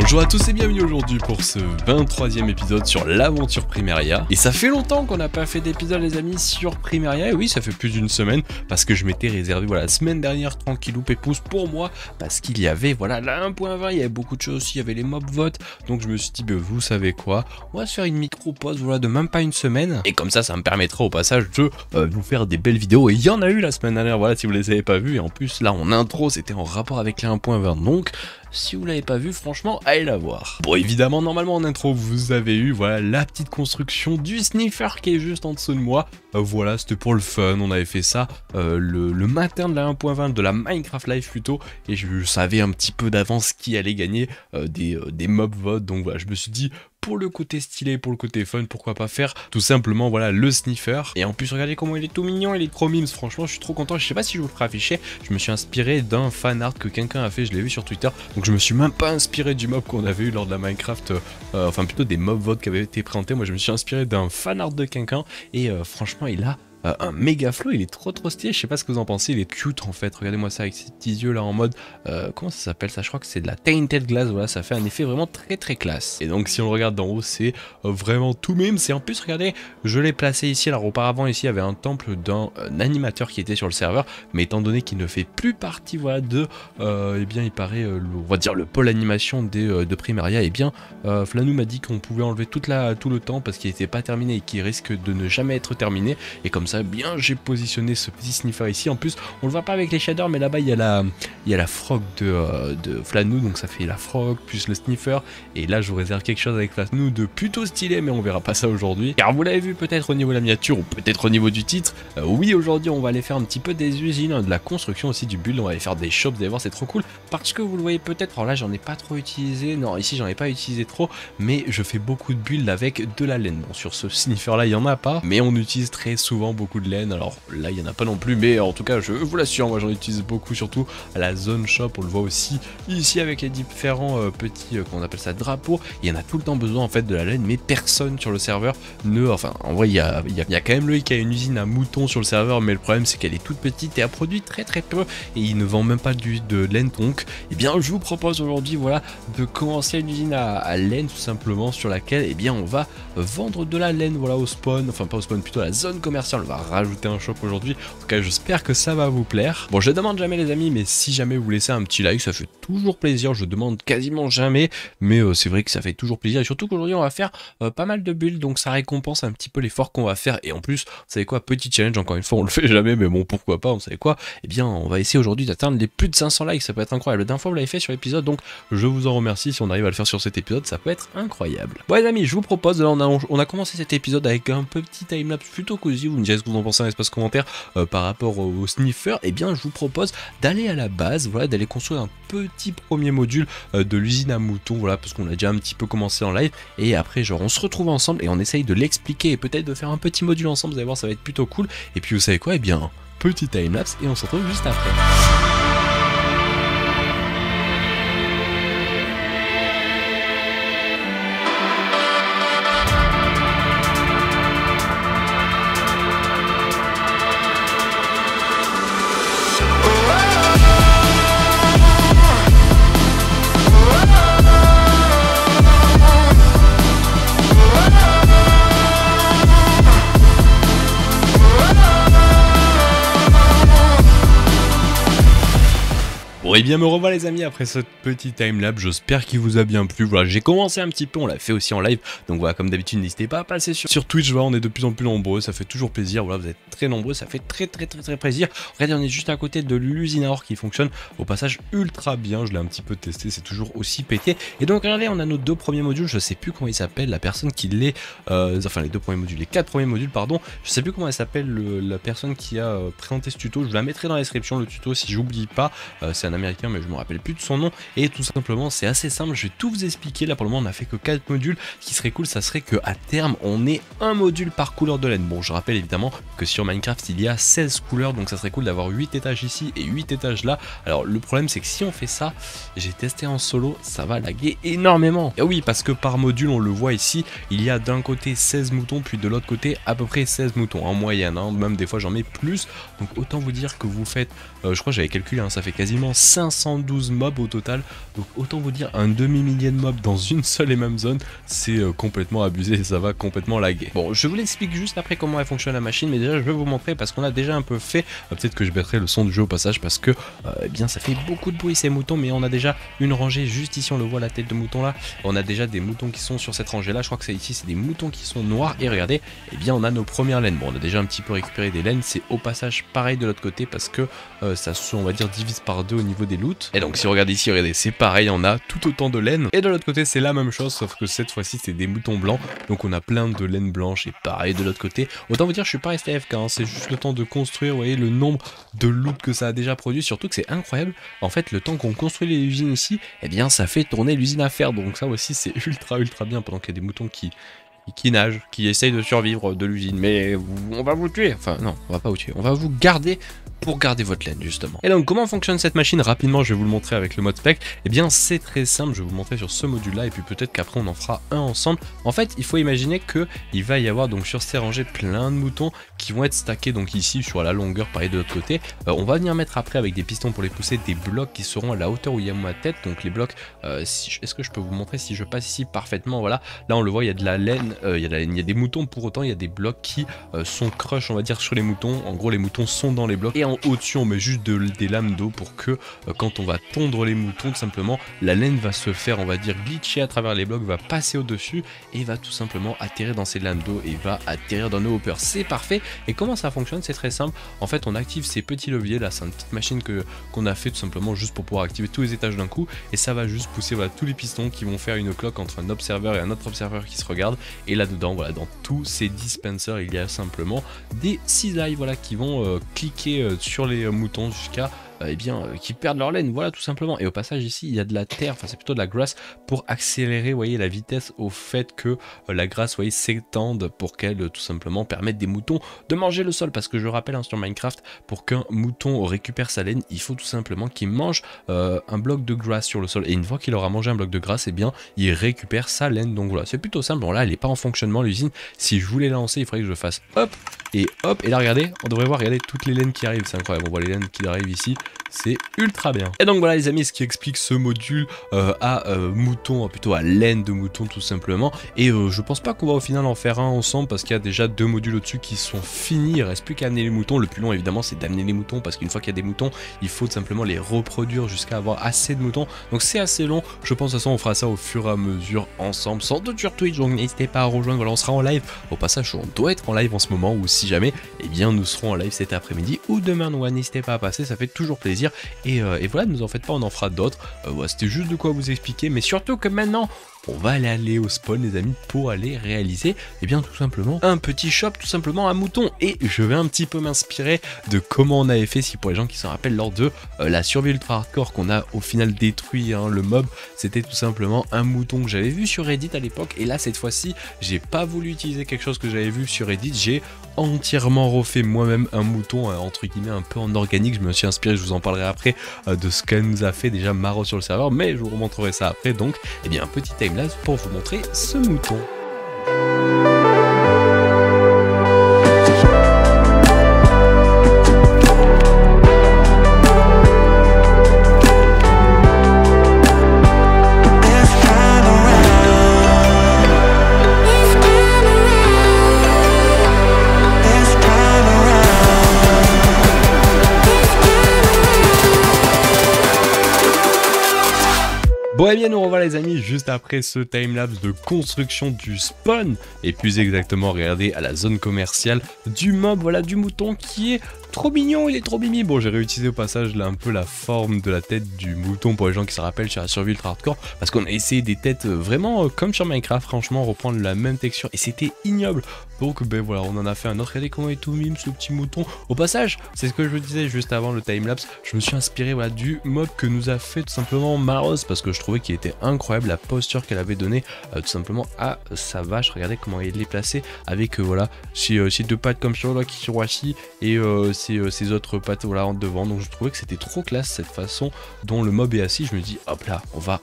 Bonjour à tous et bienvenue aujourd'hui pour ce 23e épisode sur l'aventure Primaria. Et ça fait longtemps qu'on n'a pas fait d'épisode les amis sur Primaria, et oui ça fait plus d'une semaine parce que je m'étais réservé la semaine dernière tranquillou pépouze pour moi, parce qu'il y avait la 1.20, il y avait beaucoup de choses aussi, il y avait les mob votes, donc je me suis dit vous savez quoi, on va se faire une micro pause de même pas une semaine, et comme ça me permettra au passage de vous faire des belles vidéos, et il y en a eu la semaine dernière, si vous les avez pas vues, et en plus là en intro c'était en rapport avec les 1.20, donc si vous l'avez pas vu, franchement, allez la voir. Bon, évidemment, normalement en intro, vous avez eu la petite construction du sniffer qui est juste en dessous de moi. Voilà, c'était pour le fun, on avait fait ça le matin de la 1.20, de la Minecraft Live plutôt, et je savais un petit peu d'avance qui allait gagner des mob votes, donc voilà, je me suis dit, pour le côté stylé, pour le côté fun, pourquoi pas faire tout simplement le sniffer. Et en plus regardez comment il est tout mignon, il est trop mimes, franchement je suis trop content. Je sais pas si je vous le ferai afficher, je me suis inspiré d'un fan art que quelqu'un a fait, je l'ai vu sur Twitter, donc je me suis même pas inspiré du mob qu'on avait eu lors de la Minecraft, enfin plutôt des mob votes qui avaient été présentés. Moi je me suis inspiré d'un fan art de quelqu'un, et franchement il a un méga flow, il est trop stylé, je sais pas ce que vous en pensez, il est cute en fait, regardez-moi ça avec ces petits yeux là en mode, comment ça s'appelle ça, je crois que c'est de la Tainted Glass, voilà, ça fait un effet vraiment très classe. Et donc si on le regarde d'en haut, c'est vraiment tout mime, c'est en plus, regardez, je l'ai placé ici, alors auparavant ici il y avait un temple d'un animateur qui était sur le serveur, mais étant donné qu'il ne fait plus partie de, eh bien il paraît, on va dire le pôle animation de Primaria, et bien Flanou m'a dit qu'on pouvait enlever tout le temps parce qu'il n'était pas terminé et qu'il risque de ne jamais être terminé, et comme ça bien j'ai positionné ce petit sniffer ici. En plus on le voit pas avec les shaders, mais là-bas il y a la frog de Flanou, donc ça fait la frog plus le sniffer, et là je vous réserve quelque chose avec Flanou de plutôt stylé, mais on verra pas ça aujourd'hui, car vous l'avez vu peut-être au niveau de la miniature ou peut-être au niveau du titre. Oui, aujourd'hui on va aller faire un petit peu des usines, de la construction aussi, du build, on va aller faire des shops, vous allez voir c'est trop cool, parce que vous le voyez peut-être, alors là j'en ai pas trop utilisé, non ici j'en ai pas utilisé trop, mais je fais beaucoup de build avec de la laine. Bon, sur ce sniffer là il y en a pas, mais on utilise très souvent beaucoup de laine, alors là il y en a pas non plus, mais en tout cas je vous l'assure, moi j'en utilise beaucoup, surtout à la zone shop, on le voit aussi ici avec les différents petits, qu'on appelle ça, drapeaux, il y en a tout le temps besoin en fait de la laine, mais personne sur le serveur enfin en vrai il y a quand même Loïc qui a une usine à moutons sur le serveur, mais le problème c'est qu'elle est toute petite et elle produit très peu, et il ne vend même pas de laine, donc eh bien je vous propose aujourd'hui de commencer une usine à laine tout simplement, sur laquelle eh bien on va vendre de la laine au spawn, enfin pas au spawn, plutôt à la zone commerciale, on va rajouter un shop aujourd'hui. En tout cas j'espère que ça va vous plaire. Bon, je demande jamais les amis, mais si jamais vous laissez un petit like ça fait toujours plaisir, je demande quasiment jamais, mais c'est vrai que ça fait toujours plaisir, et surtout qu'aujourd'hui on va faire pas mal de builds, donc ça récompense un petit peu l'effort qu'on va faire, et en plus vous savez quoi, petit challenge, encore une fois on le fait jamais, mais bon pourquoi pas, vous savez quoi, eh bien on va essayer aujourd'hui d'atteindre les plus de 500 likes, ça peut être incroyable. La dernière fois vous l'avez fait sur l'épisode, donc je vous en remercie, si on arrive à le faire sur cet épisode ça peut être incroyable. Bon les amis, je vous propose, là on a commencé cet épisode avec un petit timelapse plutôt cosy, vous me direz ce que vous en pensez dans l'espace commentaire par rapport au sniffer. Et bien je vous propose d'aller à la base, d'aller construire un petit premier module de l'usine à moutons, parce qu'on a déjà un petit peu commencé en live, et après on se retrouve ensemble et on essaye de l'expliquer et peut-être de faire un petit module ensemble, vous allez voir ça va être plutôt cool. Et puis vous savez quoi, et bien petit timelapse et on se retrouve juste après. Et bien me revoilà les amis après ce petit timelapse, j'espère qu'il vous a bien plu. J'ai commencé un petit peu, on l'a fait aussi en live, donc comme d'habitude n'hésitez pas à passer sur Twitch, on est de plus en plus nombreux, ça fait toujours plaisir, vous êtes très nombreux, ça fait très plaisir. Regardez, on est juste à côté de l'usine à or qui fonctionne au passage ultra bien, je l'ai un petit peu testé, c'est toujours aussi pété. Et donc regardez, on a nos deux premiers modules, je sais plus comment il s'appelle, la personne qui les enfin les deux premiers modules, les 4 premiers modules pardon, je sais plus comment elle s'appelle, la personne qui a présenté ce tuto, je vous la mettrai dans la description, le tuto, si j'oublie pas, c'est un américain mais je me rappelle plus de son nom, et tout simplement c'est assez simple, je vais tout vous expliquer. Là pour le moment on a fait que 4 modules, ce qui serait cool ça serait que à terme on ait un module par couleur de laine. Bon, je rappelle évidemment que sur Minecraft il y a 16 couleurs, donc ça serait cool d'avoir 8 étages ici et 8 étages là. Alors le problème c'est que si on fait ça, j'ai testé en solo, ça va laguer énormément. Et oui, parce que par module on le voit ici, il y a d'un côté 16 moutons, puis de l'autre côté à peu près 16 moutons en moyenne, même des fois j'en mets plus, donc autant vous dire que vous faites, je crois que j'avais calculé, ça fait quasiment 5 512 mobs au total, donc autant vous dire un demi-millier de mobs dans une seule et même zone, c'est complètement abusé et ça va complètement laguer. Bon, je vous l'explique juste après comment elle fonctionne la machine, mais déjà je vais vous montrer parce qu'on a déjà un peu fait, peut-être que je baisserai le son du jeu au passage parce que eh bien ça fait beaucoup de bruit ces moutons, mais on a déjà une rangée juste ici, on le voit la tête de mouton là, on a déjà des moutons qui sont sur cette rangée là, je crois que c'est ici, c'est des moutons qui sont noirs et regardez, eh bien on a nos premières laines. Bon, on a déjà un petit peu récupéré des laines, c'est au passage pareil de l'autre côté parce que ça se, on va dire, divise par deux au niveau des loots. Et donc si on regarde ici, regardez, c'est pareil, on a tout autant de laine. Et de l'autre côté c'est la même chose, sauf que cette fois-ci c'est des moutons blancs, donc on a plein de laine blanche et pareil de l'autre côté. Autant vous dire, je suis pas resté AFK, hein, c'est juste le temps de construire, vous voyez le nombre de loot que ça a déjà produit, surtout que c'est incroyable. En fait, le temps qu'on construit les usines ici, eh bien ça fait tourner l'usine à fer, donc ça aussi c'est ultra bien pendant qu'il y a des moutons qui nagent, qui essayent de survivre de l'usine, mais on va vous tuer, enfin non, on va pas vous tuer, on va vous garder pour garder votre laine justement. Et donc comment fonctionne cette machine? Rapidement je vais vous le montrer avec le mode spec. Et bien c'est très simple, je vais vous montrer sur ce module là et puis peut-être qu'après on en fera un ensemble. En fait il faut imaginer que il va y avoir donc sur ces rangées plein de moutons qui vont être stackés donc ici sur la longueur, pareil de l'autre côté. On va venir mettre après avec des pistons pour les pousser des blocs qui seront à la hauteur où il y a ma tête. Donc les blocs, est-ce que je peux vous montrer si je passe ici parfaitement? Voilà, là on le voit, il y a de la laine, il y a des moutons, pour autant il y a des blocs qui sont crush on va dire sur les moutons. En gros les moutons sont dans les blocs et au-dessus on met juste des lames d'eau pour que quand on va tondre les moutons tout simplement, la laine va se faire on va dire glitcher à travers les blocs, va passer au-dessus et va tout simplement atterrir dans ces lames d'eau et va atterrir dans nos hoppers. C'est parfait. Et comment ça fonctionne? C'est très simple. En fait on active ces petits leviers là, c'est une petite machine qu'on a fait tout simplement juste pour pouvoir activer tous les étages d'un coup et ça va juste pousser voilà, tous les pistons qui vont faire une cloque entre un observeur et un autre observeur qui se regarde. Et là dedans voilà, dans tous ces dispensers il y a simplement des cisailles voilà, qui vont cliquer sur les moutons jusqu'à qui perdent leur laine, voilà tout simplement. Et au passage ici il y a de la terre, enfin c'est plutôt de la grasse pour accélérer vous voyez la vitesse au fait que la grasse vous voyez s'étende pour qu'elle tout simplement permette des moutons de manger le sol, parce que je rappelle hein, sur Minecraft pour qu'un mouton récupère sa laine il faut tout simplement qu'il mange un bloc de grasse sur le sol, et une fois qu'il aura mangé un bloc de grasse et bien il récupère sa laine. Donc voilà c'est plutôt simple. Bon là elle n'est pas en fonctionnement l'usine, si je voulais la lancer il faudrait que je fasse hop, et là regardez, on devrait voir, regardez toutes les laines qui arrivent, c'est incroyable, on voit les laines qui arrivent ici, c'est ultra bien. Et donc voilà les amis, ce qui explique ce module à mouton, plutôt à laine de mouton tout simplement. Et je pense pas qu'on va au final en faire un ensemble parce qu'il y a déjà deux modules au-dessus qui sont finis, il reste plus qu'à amener les moutons. Le plus long évidemment c'est d'amener les moutons parce qu'une fois qu'il y a des moutons, il faut tout simplement les reproduire jusqu'à avoir assez de moutons. Donc c'est assez long, je pense de toute façon on fera ça au fur et à mesure ensemble, sans doute sur Twitch, donc n'hésitez pas à rejoindre, voilà on sera en live. Au passage on doit être en live en ce moment, ou si jamais, eh bien nous serons en live cet après-midi ou demain, donc n'hésitez pas à passer, ça fait toujours plaisir. Et voilà, ne vous en faites pas, on en fera d'autres. Voilà, c'était juste de quoi vous expliquer, mais surtout que maintenant on va aller au spawn les amis pour aller réaliser et bien tout simplement un petit shop, tout simplement un mouton. Et je vais un petit peu m'inspirer de comment on avait fait, si pour les gens qui s'en rappellent, lors de la survie ultra hardcore qu'on a au final détruit hein, le mob, c'était tout simplement un mouton que j'avais vu sur Reddit à l'époque. Et là cette fois-ci j'ai pas voulu utiliser quelque chose que j'avais vu sur Reddit, j'ai entièrement refait moi-même un mouton entre guillemets un peu en organique. Je me suis inspiré, je vous en parlerai après de ce qu'elle nous a fait déjà Maro sur le serveur, mais je vous remontrerai ça après. Donc eh bien un petit timelapse pour vous montrer ce mouton. Bon et bien nous revoilà les amis juste après ce timelapse de construction du spawn, et plus exactement regardez à la zone commerciale du mob, voilà du mouton qui est trop mignon, il est trop mimi. Bon j'ai réutilisé au passage là un peu la forme de la tête du mouton pour les gens qui se rappellent sur la survie ultra hardcore, parce qu'on a essayé des têtes vraiment comme sur Minecraft, franchement reprendre la même texture et c'était ignoble. Donc ben voilà on en a fait un autre, regardez comment il est tout mime ce petit mouton. Au passage c'est ce que je vous disais juste avant le timelapse, je me suis inspiré voilà, du mob que nous a fait tout simplement Maros, parce que je trouvais qu'il était incroyable la posture qu'elle avait donnée tout simplement à sa vache. Regardez comment il est placé avec voilà ces deux pattes comme ça là qui sont assis, et ces autres pattes voilà, en devant. Donc je trouvais que c'était trop classe cette façon dont le mob est assis. Je me dis hop là, on va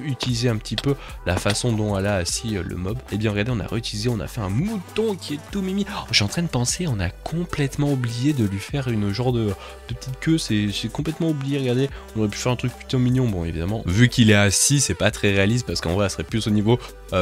utiliser un petit peu la façon dont elle a assis le mob. Et bien regardez, on a réutilisé, on a fait un mouton qui est tout mimi. Oh, je suis en train de penser, on a complètement oublié de lui faire une genre de petite queue. J'ai complètement oublié, regardez, on aurait pu faire un truc plutôt mignon. Bon évidemment, vu qu'il est assis, c'est pas très réaliste parce qu'en vrai, ça serait plus au niveau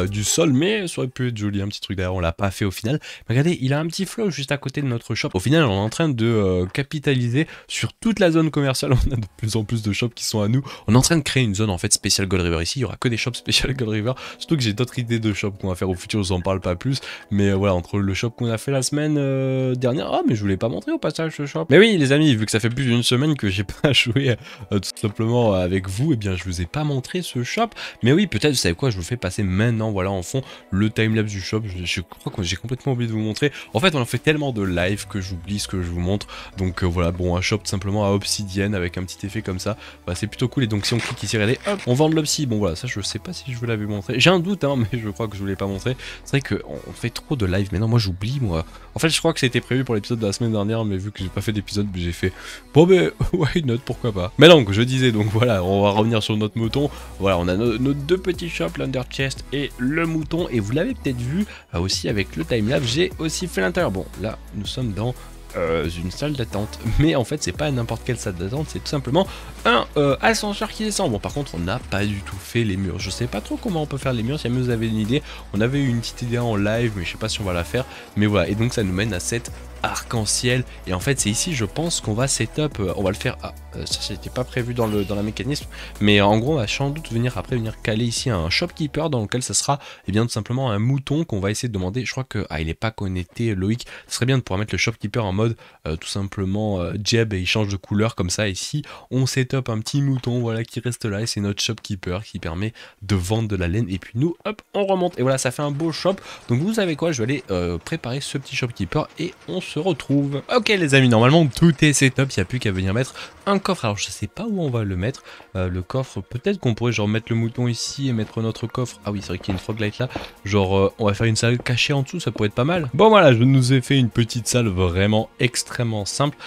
du sol, mais ça aurait pu être joli, un petit truc derrière, on l'a pas fait au final. Mais regardez, il a un petit flow juste à côté de notre shop. Au final, on est en train de capitaliser sur toute la zone commerciale. On a de plus en plus de shops qui sont à nous. On est en train de créer une zone en fait spéciale Gold River ici. Il y aura que des shops spécial Gold River. Surtout que j'ai d'autres idées de shops qu'on va faire au futur, je vous en parle pas plus. Mais voilà, entre le shop qu'on a fait la semaine dernière, ah mais je vous l'ai pas montré au passage ce shop. Mais oui les amis, vu que ça fait plus d'une semaine que j'ai pas joué tout simplement avec vous, et bien je vous ai pas montré ce shop. Mais oui, peut-être, vous savez quoi, je vous fais passer maintenant, voilà, en fond, le timelapse du shop. Je crois que j'ai complètement oublié de vous montrer. En fait, on a fait tellement de live que j'oublie ce que je vous montre. Donc voilà, bon, un shop tout simplement à obsidienne avec un petit effet comme ça. Bah, c'est plutôt cool. Et donc, si on clique ici, regardez, hop, on vend de l'obsi. Bon, voilà, ça, je sais pas si je vous l'avais montré. J'ai un doute, hein, mais je crois que je vous l'ai pas montré. C'est vrai qu'on fait trop de live. Mais non, moi, j'oublie, moi. En fait, je crois que c'était prévu pour l'épisode de la semaine dernière, mais vu que j'ai pas fait d'épisode, j'ai fait bon, ben, why not, pourquoi pas. Mais donc, je disais, donc voilà, on va revenir sur notre mouton. Voilà, on a nos deux petits shops, l'Under Chest et le mouton. Et vous l'avez peut-être vu aussi avec le timelapse, j'ai aussi fait l'intérieur. Bon, là, nous sommes dans une salle d'attente, mais en fait c'est pas n'importe quelle salle d'attente, c'est tout simplement un ascenseur qui descend. Bon, par contre on n'a pas du tout fait les murs, je sais pas trop comment on peut faire les murs. Si vous avez une idée, on avait eu une petite idée en live, mais je sais pas si on va la faire. Mais voilà, et donc ça nous mène à cette arc-en-ciel, et en fait c'est ici je pense qu'on va setup, on va le faire, ça c'était pas prévu dans la mécanisme, mais en gros on va sans doute venir caler ici un shopkeeper dans lequel ça sera et bien tout simplement un mouton qu'on va essayer de demander. Je crois que il est pas connecté Loïc, ce serait bien de pouvoir mettre le shopkeeper en mode tout simplement jeb, et il change de couleur comme ça. Ici on setup un petit mouton, voilà, qui reste là, et c'est notre shopkeeper qui permet de vendre de la laine, et puis nous hop on remonte, et voilà, ça fait un beau shop. Donc vous savez quoi, je vais aller préparer ce petit shopkeeper et on se retrouve. Ok les amis, normalement tout est setup, il n'y a plus qu'à venir mettre un coffre. Alors je sais pas où on va le mettre, le coffre, peut-être qu'on pourrait genre mettre le mouton ici et mettre notre coffre. Ah oui, c'est vrai qu'il y a une froglight là, genre on va faire une salle cachée en dessous, ça pourrait être pas mal. Bon voilà, je nous ai fait une petite salle vraiment extrêmement simple,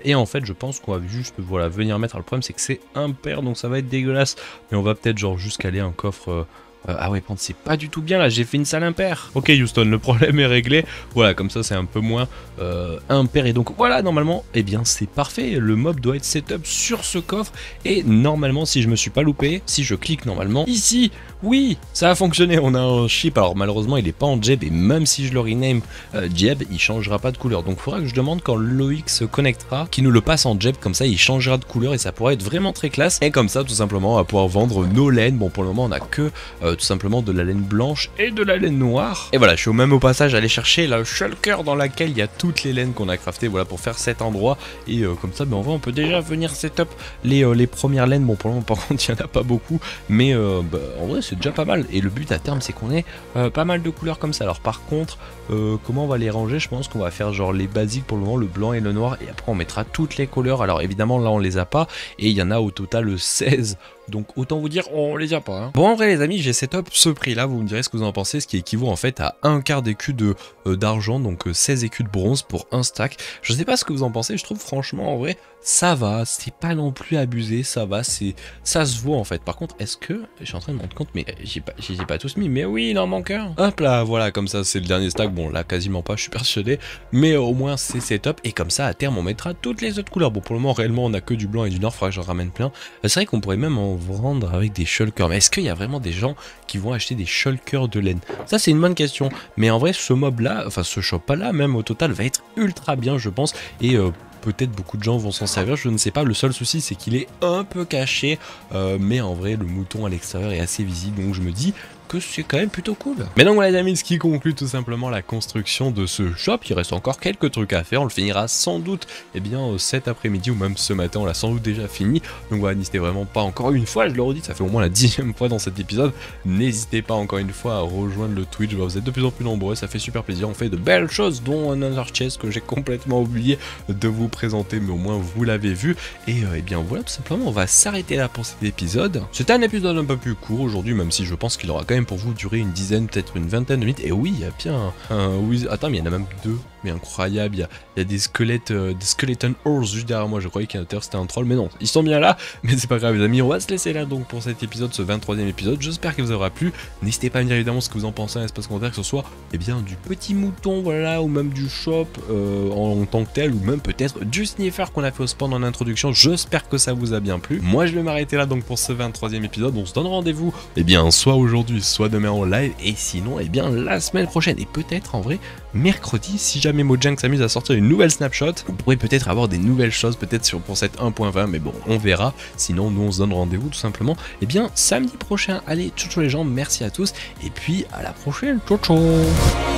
et en fait je pense qu'on va juste voilà venir mettre. Alors, le problème c'est que c'est impair, donc ça va être dégueulasse, mais on va peut-être genre juste caler un coffre. Ah ouais, c'est pas du tout bien là, j'ai fait une salle impair. Ok Houston, le problème est réglé. Voilà, comme ça c'est un peu moins impair. Et donc voilà, normalement, eh bien c'est parfait. Le mob doit être setup sur ce coffre. Et normalement, si je me suis pas loupé, si je clique normalement ici, oui, ça a fonctionné. On a un chip. Alors malheureusement, il est pas en jeb. Et même si je le rename jeb, il changera pas de couleur. Donc il faudra que je demande quand Loïc se connectera, qu'il nous le passe en jeb. Comme ça, il changera de couleur et ça pourrait être vraiment très classe. Et comme ça, tout simplement, on va pouvoir vendre nos laines. Bon, pour le moment, on a que tout simplement de la laine blanche et de la laine noire. Et voilà, je suis au passage aller chercher la shulker dans laquelle il y a toutes les laines qu'on a craftées, voilà, pour faire cet endroit. Et comme ça, ben, en vrai, on peut déjà venir setup les premières laines. Bon, pour le moment, par contre, il n'y en a pas beaucoup, mais bah, en vrai, c'est déjà pas mal. Et le but à terme, c'est qu'on ait pas mal de couleurs comme ça. Alors par contre, comment on va les ranger? Je pense qu'on va faire genre les basiques pour le moment, le blanc et le noir, et après on mettra toutes les couleurs. Alors évidemment, là, on les a pas, et il y en a au total 16. Donc autant vous dire, on les a pas. Hein. Bon, en vrai les amis, j'ai setup ce prix là, vous me direz ce que vous en pensez, ce qui équivaut en fait à un quart d'écu d'argent, donc 16 écus de bronze pour un stack. Je sais pas ce que vous en pensez, je trouve franchement en vrai ça va, c'est pas non plus abusé, ça va, ça se voit en fait. Par contre, est-ce que, je suis en train de me rendre compte, mais j'ai pas tous mis, mais oui, il en manque un. Hop là, voilà, comme ça c'est le dernier stack, bon là quasiment pas, je suis persuadé, mais au moins c'est setup, et comme ça à terme on mettra toutes les autres couleurs. Bon, pour le moment réellement on a que du blanc et du noir, faudra que j'en ramène plein. C'est vrai qu'on pourrait même en vendre avec des shulkers, mais est-ce qu'il y a vraiment des gens qui vont acheter des shulkers de laine? Ça c'est une bonne question, mais en vrai ce mob là, enfin ce shop là même au total va être ultra bien je pense, et peut-être beaucoup de gens vont s'en servir, je ne sais pas. Le seul souci c'est qu'il est un peu caché, mais en vrai le mouton à l'extérieur est assez visible, donc je me dis que c'est quand même plutôt cool. Mais donc voilà les amis, ce qui conclut tout simplement la construction de ce shop. Il reste encore quelques trucs à faire, on le finira sans doute cet après-midi ou même ce matin, on l'a sans doute déjà fini. Donc voilà, n'hésitez vraiment pas, encore une fois, je le redis, ça fait au moins la 10e fois dans cet épisode, n'hésitez pas encore une fois à rejoindre le Twitch, vous êtes de plus en plus nombreux, ça fait super plaisir, on fait de belles choses, dont un Under Chest que j'ai complètement oublié de vous présenter, mais au moins vous l'avez vu. Et bien voilà, tout simplement on va s'arrêter là pour cet épisode. C'était un épisode un peu plus court aujourd'hui, même si je pense qu'il aura quand même pour vous durer une dizaine, peut-être une vingtaine de minutes. Et oui, il y a bien un... oui, attends, mais il y en a même deux. mais incroyable. Il y a des squelettes, des skeleton horse juste derrière moi. Je croyais qu'à l'intérieur c'était un troll, mais non, ils sont bien là. Mais c'est pas grave, les amis, on va se laisser là donc pour cet épisode, ce 23e épisode. J'espère qu'il vous aura plu. N'hésitez pas à me dire évidemment ce que vous en pensez dans l'espace commentaire, que ce soit bien du petit mouton, voilà, ou même du shop en tant que tel, ou même peut-être du sniffer qu'on a fait au spawn en introduction. J'espère que ça vous a bien plu. Moi, je vais m'arrêter là donc pour ce 23e épisode. On se donne rendez-vous, soit aujourd'hui, soit demain en live, et sinon, la semaine prochaine, et peut-être en vrai mercredi, si jamais Mojang s'amuse à sortir une nouvelle snapshot, vous pourrez peut-être avoir des nouvelles choses, peut-être pour cette 1.20, mais bon, on verra. Sinon, nous on se donne rendez-vous tout simplement, samedi prochain. Allez, ciao ciao les gens, merci à tous, et puis à la prochaine, ciao ciao.